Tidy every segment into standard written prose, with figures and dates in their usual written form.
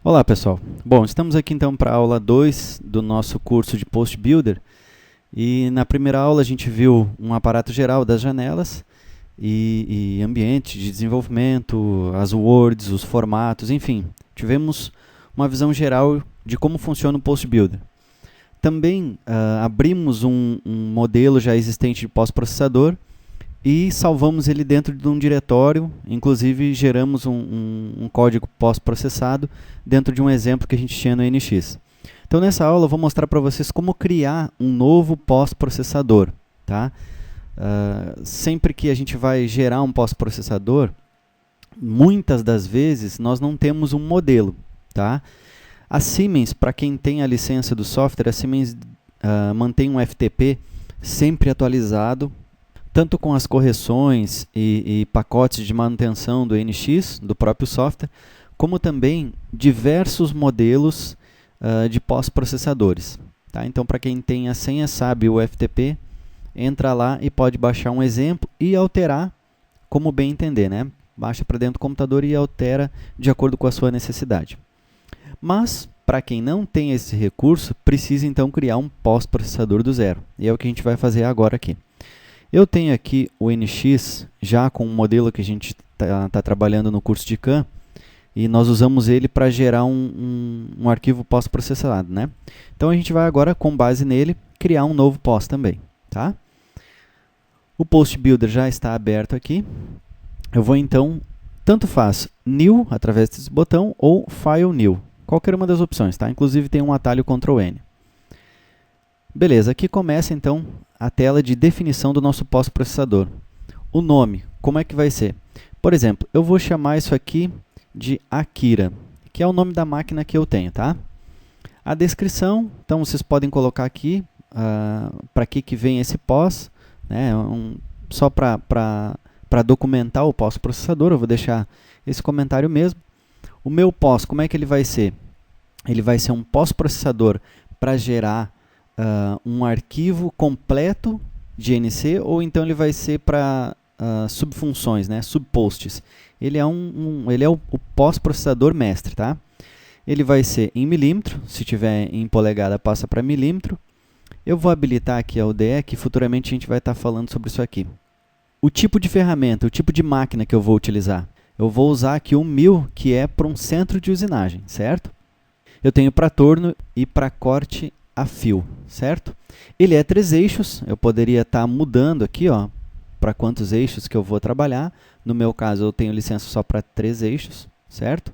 Olá pessoal, bom, estamos aqui então para a aula 2 do nosso curso de Post Builder e na primeira aula a gente viu um aparato geral das janelas e ambiente de desenvolvimento, as words, os formatos, enfim, tivemos uma visão geral de como funciona o Post Builder. Também abrimos um modelo já existente de pós-processador e salvamos ele dentro de um diretório, inclusive geramos um código pós-processado dentro de um exemplo que a gente tinha no NX. Então nessa aula eu vou mostrar para vocês como criar um novo pós-processador. Tá? Sempre que a gente vai gerar um pós-processador, muitas das vezes nós não temos um modelo. Tá? A Siemens, para quem tem a licença do software, a Siemens mantém um FTP sempre atualizado, tanto com as correções e pacotes de manutenção do NX, do próprio software, como também diversos modelos de pós-processadores. Tá? Então, para quem tem a senha, sabe o FTP, entra lá e pode baixar um exemplo e alterar como bem entender. Né? Baixa para dentro do computador e altera de acordo com a sua necessidade. Mas, para quem não tem esse recurso, precisa então criar um pós-processador do zero. E é o que a gente vai fazer agora aqui. Eu tenho aqui o NX já com um modelo que a gente está trabalhando no curso de CAM e nós usamos ele para gerar um arquivo pós-processado. Né? Então a gente vai agora, com base nele, criar um novo pós também. Tá? O Post Builder já está aberto aqui. Eu vou então, tanto faz New, através desse botão, ou File New. Qualquer uma das opções, tá? Inclusive tem um atalho Ctrl N. Beleza, aqui começa então a tela de definição do nosso pós-processador. O nome, como é que vai ser? Por exemplo, eu vou chamar isso aqui de Akira, que é o nome da máquina que eu tenho, tá? A descrição, então vocês podem colocar aqui para que vem esse pós, né? Só para documentar o pós-processador, eu vou deixar esse comentário mesmo. O meu pós, como é que ele vai ser? Ele vai ser um pós-processador para gerar um arquivo completo de NC, ou então ele vai ser para subfunções, né, subposts. Ele é, ele é o pós-processador mestre. Tá? Ele vai ser em milímetro, se tiver em polegada passa para milímetro. Eu vou habilitar aqui a UDE, que futuramente a gente vai estar falando sobre isso aqui. O tipo de ferramenta, o tipo de máquina que eu vou utilizar. Eu vou usar aqui um 1000, que é para um centro de usinagem, certo? Eu tenho para torno e para corte a fio, certo? Ele é 3 eixos, eu poderia estar mudando aqui, para quantos eixos que eu vou trabalhar. No meu caso, eu tenho licença só para 3 eixos, certo?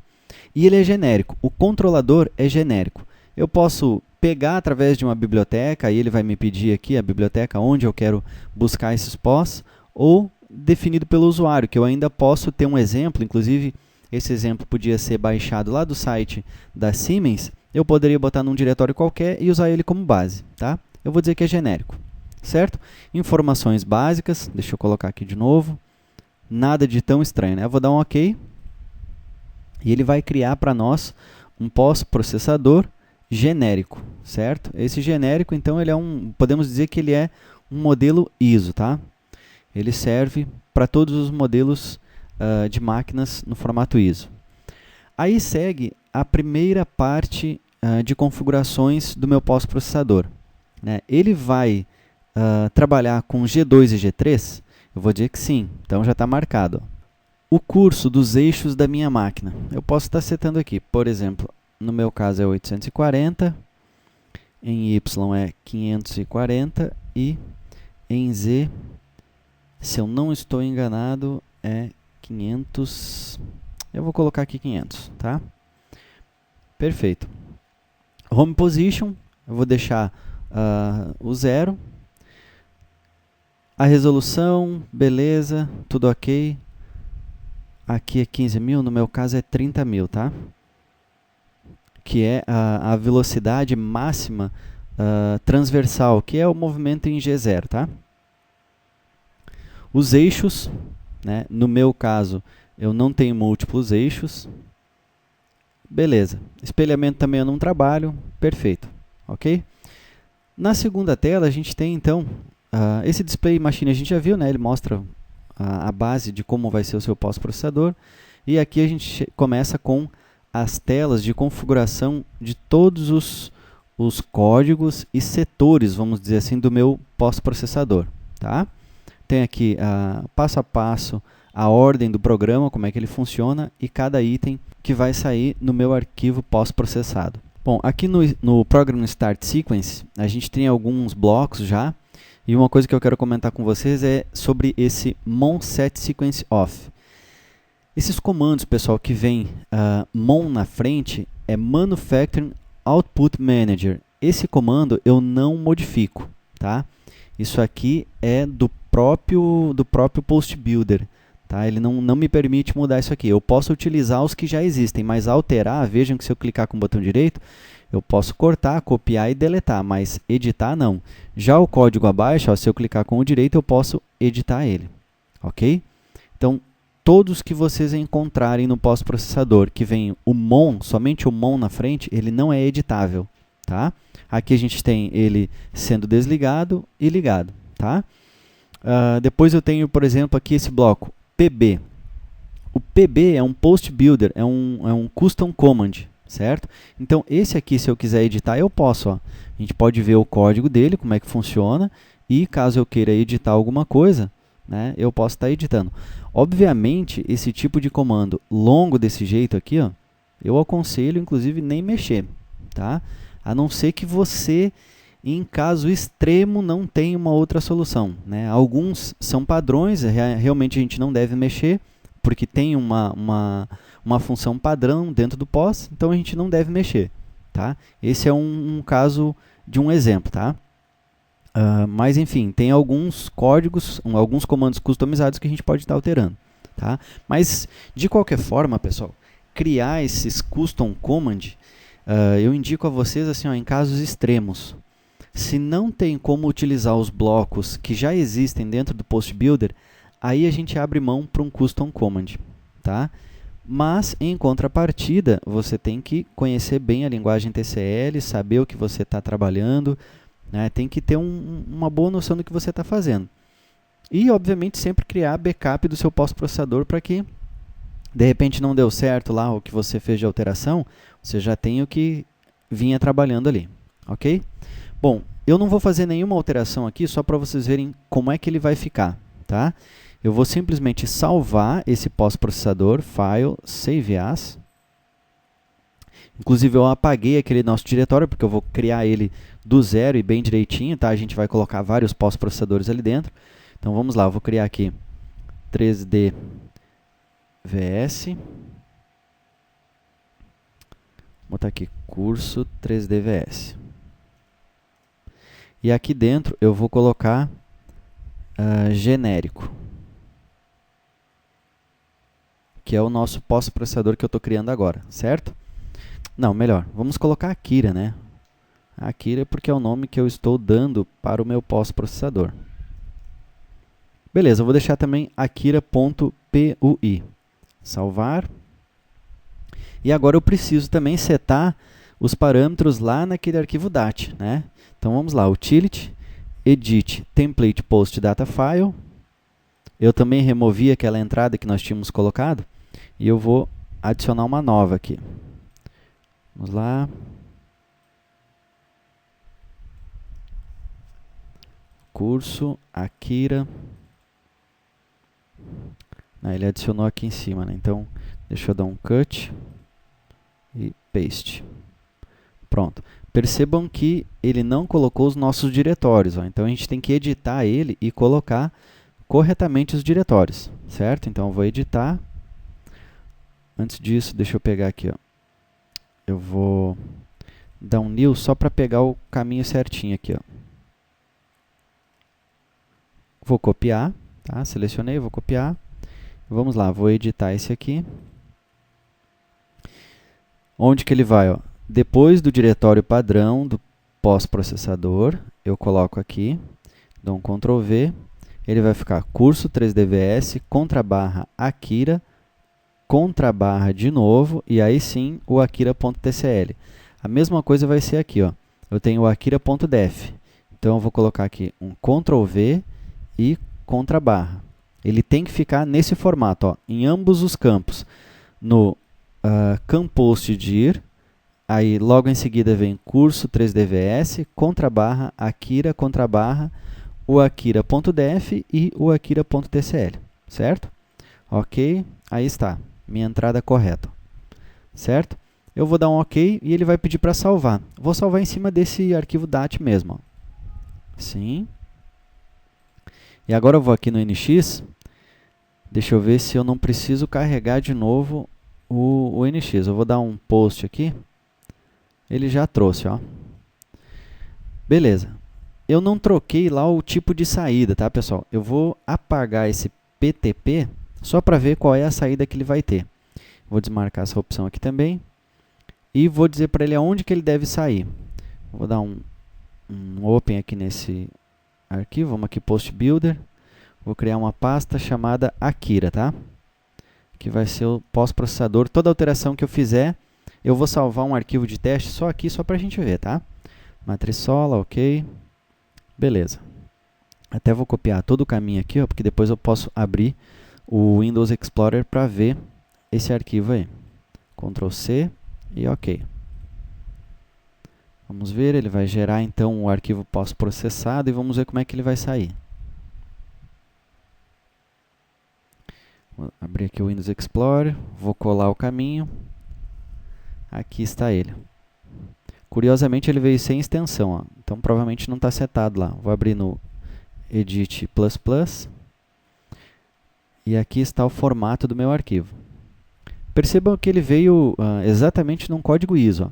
E ele é genérico, o controlador é genérico. Eu posso pegar através de uma biblioteca, aí ele vai me pedir aqui a biblioteca onde eu quero buscar esses pós, ou definido pelo usuário, que eu ainda posso ter um exemplo, inclusive esse exemplo podia ser baixado lá do site da Siemens. Eu poderia botar num diretório qualquer e usar ele como base. Tá? Eu vou dizer que é genérico. Certo? Informações básicas, deixa eu colocar aqui de novo. Nada de tão estranho, né? Eu vou dar um OK. E ele vai criar para nós um pós-processador genérico. Certo? Esse genérico, então, ele é podemos dizer que ele é um modelo ISO. Tá? Ele serve para todos os modelos de máquinas no formato ISO. Aí segue a primeira parte de configurações do meu pós-processador. Né? Ele vai trabalhar com G2 e G3? Eu vou dizer que sim, então já está marcado. O curso dos eixos da minha máquina. Eu posso estar setando aqui, por exemplo, no meu caso é 840, em Y é 540 e em Z, se eu não estou enganado, é 500. Eu vou colocar aqui 500, tá? Perfeito. Home Position, eu vou deixar o 0. A resolução, beleza, tudo ok. Aqui é 15.000, no meu caso é 30.000, tá? Que é a velocidade máxima transversal, que é o movimento em G0, tá? Os eixos, né? No meu caso, eu não tenho múltiplos eixos. Beleza. Espelhamento também eu não trabalho. Perfeito. Ok? Na segunda tela, a gente tem, então, esse display machine a gente já viu, né? Ele mostra a base de como vai ser o seu pós-processador. E aqui a gente começa com as telas de configuração de todos os códigos e setores, vamos dizer assim, do meu pós-processador. Tá? Tem aqui passo a passo a ordem do programa, como é que ele funciona e cada item que vai sair no meu arquivo pós-processado. Bom, aqui no Program Start Sequence, a gente tem alguns blocos já, e uma coisa que eu quero comentar com vocês é sobre esse mon set sequence off. Esses comandos, pessoal, que vem mon na frente, é Manufacturing Output Manager. Esse comando eu não modifico, tá? Isso aqui é do próprio Post Builder. Tá? Ele não me permite mudar isso aqui. Eu posso utilizar os que já existem, mas alterar, vejam que se eu clicar com o botão direito, eu posso cortar, copiar e deletar, mas editar não. Já o código abaixo, ó, se eu clicar com o direito, eu posso editar ele. Ok? Então, todos que vocês encontrarem no pós-processador, que vem o mon, somente o mon na frente, ele não é editável. Tá? Aqui a gente tem ele sendo desligado e ligado. Tá? Depois eu tenho, por exemplo, aqui esse bloco. PB. O PB é um Post Builder, é um Custom Command, certo? Então, esse aqui, se eu quiser editar, eu posso. Ó. A gente pode ver o código dele, como é que funciona, e caso eu queira editar alguma coisa, né, eu posso estar editando. Obviamente, esse tipo de comando longo desse jeito aqui, ó, eu aconselho, inclusive, nem mexer, tá? A não ser que você, em caso extremo, não tenha uma outra solução. Né? Alguns são padrões, realmente a gente não deve mexer, porque tem uma função padrão dentro do POS, então a gente não deve mexer. Tá? Esse é um caso de um exemplo. Tá? Mas, enfim, tem alguns códigos, alguns comandos customizados que a gente pode estar alterando. Tá? Mas, de qualquer forma, pessoal, criar esses custom command, eu indico a vocês assim, ó, em casos extremos. Se não tem como utilizar os blocos que já existem dentro do Post Builder, aí a gente abre mão para um Custom Command. Tá? Mas, em contrapartida, você tem que conhecer bem a linguagem TCL, saber o que você está trabalhando, né? Tem que ter uma boa noção do que você está fazendo. E, obviamente, sempre criar backup do seu pós-processador para que, de repente, não deu certo lá o que você fez de alteração, você já tem o que vinha trabalhando ali. Ok? Bom, eu não vou fazer nenhuma alteração aqui, só para vocês verem como é que ele vai ficar. Tá? Eu vou simplesmente salvar esse pós-processador, File, Save As. Inclusive, eu apaguei aquele nosso diretório, porque eu vou criar ele do zero e bem direitinho. Tá? A gente vai colocar vários pós-processadores ali dentro. Então, vamos lá, eu vou criar aqui 3D VS. Vou botar aqui curso 3D VS. E aqui dentro eu vou colocar genérico, que é o nosso pós-processador que eu estou criando agora, certo? Não, melhor, vamos colocar Akira, né? Akira porque é o nome que eu estou dando para o meu pós-processador. Beleza, eu vou deixar também akira.pui. Salvar. E agora eu preciso também setar os parâmetros lá naquele arquivo DAT, né? Então vamos lá, utility, edit, template post data file. Eu também removi aquela entrada que nós tínhamos colocado e eu vou adicionar uma nova aqui. Vamos lá. Curso Akira. Ele adicionou aqui em cima, né? Então deixa eu dar um cut e paste. Pronto. Percebam que ele não colocou os nossos diretórios. Ó. Então, a gente tem que editar ele e colocar corretamente os diretórios. Certo? Então, eu vou editar. Antes disso, deixa eu pegar aqui. Ó. Eu vou dar um new só para pegar o caminho certinho aqui. Ó. Vou copiar. Tá? Selecionei, vou copiar. Vamos lá, vou editar esse aqui. Onde que ele vai? Ó? Depois do diretório padrão do pós-processador, eu coloco aqui, dou um Ctrl V, ele vai ficar curso 3DVS, contrabarra Akira, contrabarra de novo, e aí sim o Akira.tcl. A mesma coisa vai ser aqui, ó. Eu tenho o Akira.def. Então eu vou colocar aqui um Ctrl V e contrabarra. Ele tem que ficar nesse formato, ó, em ambos os campos, no CAMPostDir, aí logo em seguida vem curso 3dvs, contrabarra, Akira, contrabarra, o akira.def e o akira.tcl, certo? Ok, aí está, minha entrada correta, certo? Eu vou dar um ok e ele vai pedir para salvar. Vou salvar em cima desse arquivo DAT mesmo. Ó. Sim. E agora eu vou aqui no NX. Deixa eu ver se eu não preciso carregar de novo o NX. Eu vou dar um post aqui. Ele já trouxe, ó. Beleza. Eu não troquei lá o tipo de saída, tá, pessoal? Eu vou apagar esse PTP só para ver qual é a saída que ele vai ter. Vou desmarcar essa opção aqui também. E vou dizer para ele aonde que ele deve sair. Vou dar um open aqui nesse arquivo. Vamos aqui, Post Builder. Vou criar uma pasta chamada Akira, tá? Que vai ser o pós-processador. Toda alteração que eu fizer, eu vou salvar um arquivo de teste só aqui, só para a gente ver, tá? Matriçola, ok. Beleza. Até vou copiar todo o caminho aqui, ó, porque depois eu posso abrir o Windows Explorer para ver esse arquivo aí. Ctrl C e ok. Vamos ver, ele vai gerar então o arquivo pós-processado e vamos ver como é que ele vai sair. Vou abrir aqui o Windows Explorer, vou colar o caminho. Aqui está ele. Curiosamente ele veio sem extensão, ó, então provavelmente não está setado lá. Vou abrir no Edit++. E aqui está o formato do meu arquivo. Percebam que ele veio exatamente num código ISO. Ó.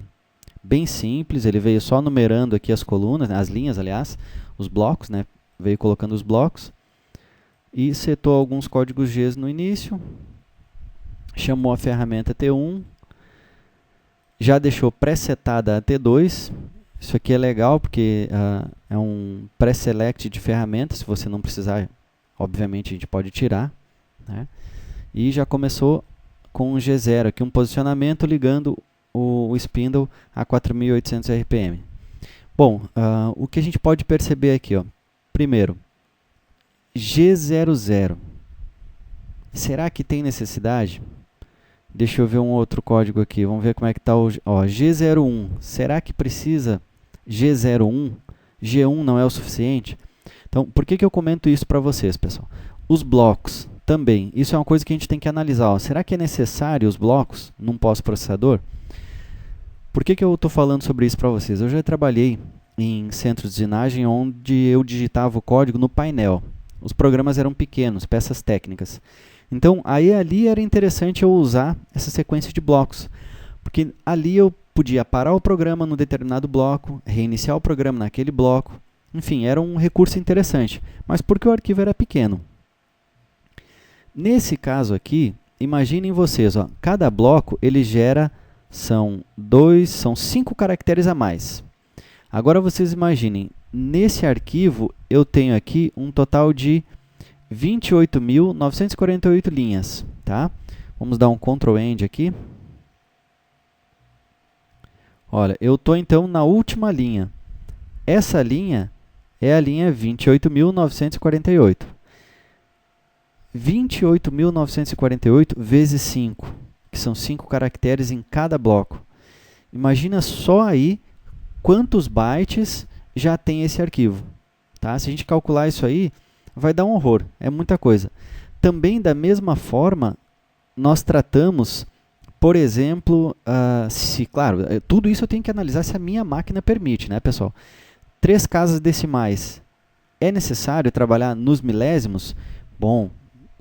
Bem simples, ele veio só numerando aqui as colunas, as linhas, aliás, os blocos, né? Veio colocando os blocos. E setou alguns códigos Gs no início. Chamou a ferramenta T1. Já deixou pré-setada a T2. Isso aqui é legal porque é um pré-select de ferramentas. Se você não precisar, obviamente a gente pode tirar. Né? E já começou com um G0 aqui, um posicionamento ligando o spindle a 4.800 RPM. Bom, o que a gente pode perceber aqui, ó, primeiro, G00. Será que tem necessidade? Deixa eu ver um outro código aqui, vamos ver como é que está o G01. Será que precisa G01? G1 não é o suficiente? Então, por que eu comento isso para vocês, pessoal? Os blocos também, isso é uma coisa que a gente tem que analisar. Ó. Será que é necessário os blocos num pós-processador? Por que eu estou falando sobre isso para vocês? Eu já trabalhei em centros de usinagem onde eu digitava o código no painel. Os programas eram pequenos, peças técnicas. Então, ali era interessante eu usar essa sequência de blocos. Porque ali eu podia parar o programa num determinado bloco, reiniciar o programa naquele bloco. Enfim, era um recurso interessante. Mas porque o arquivo era pequeno. Nesse caso aqui, imaginem vocês, ó, cada bloco ele gera, são 5 caracteres a mais. Agora vocês imaginem, nesse arquivo eu tenho aqui um total de 28.948 linhas. Tá? Vamos dar um Ctrl End aqui. Olha, eu estou então na última linha. Essa linha é a linha 28.948. 28.948 vezes 5, que são 5 caracteres em cada bloco. Imagina só aí quantos bytes já tem esse arquivo. Tá? Se a gente calcular isso aí, vai dar um horror, é muita coisa. Também, da mesma forma, nós tratamos, por exemplo, claro, tudo isso eu tenho que analisar se a minha máquina permite, né, pessoal? 3 casas decimais, é necessário trabalhar nos milésimos? Bom,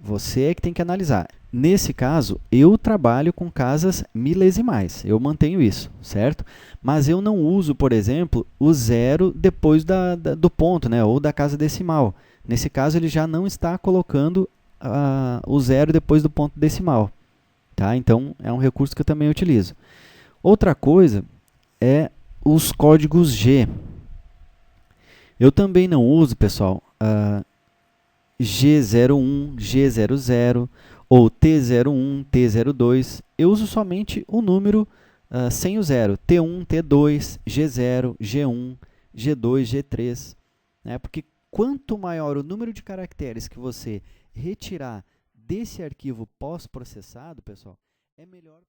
você é que tem que analisar. Nesse caso, eu trabalho com casas milesimais, eu mantenho isso, certo? Mas eu não uso, por exemplo, o zero depois do ponto, né? Ou da casa decimal. Nesse caso, ele já não está colocando o zero depois do ponto decimal. Tá? Então, é um recurso que eu também utilizo. Outra coisa é os códigos G. Eu também não uso, pessoal, G01, G00 ou T01, T02. Eu uso somente o número sem o zero. T1, T2, G0, G1, G2, G3. Né? Porque quanto maior o número de caracteres que você retirar desse arquivo pós-processado, pessoal, é melhor.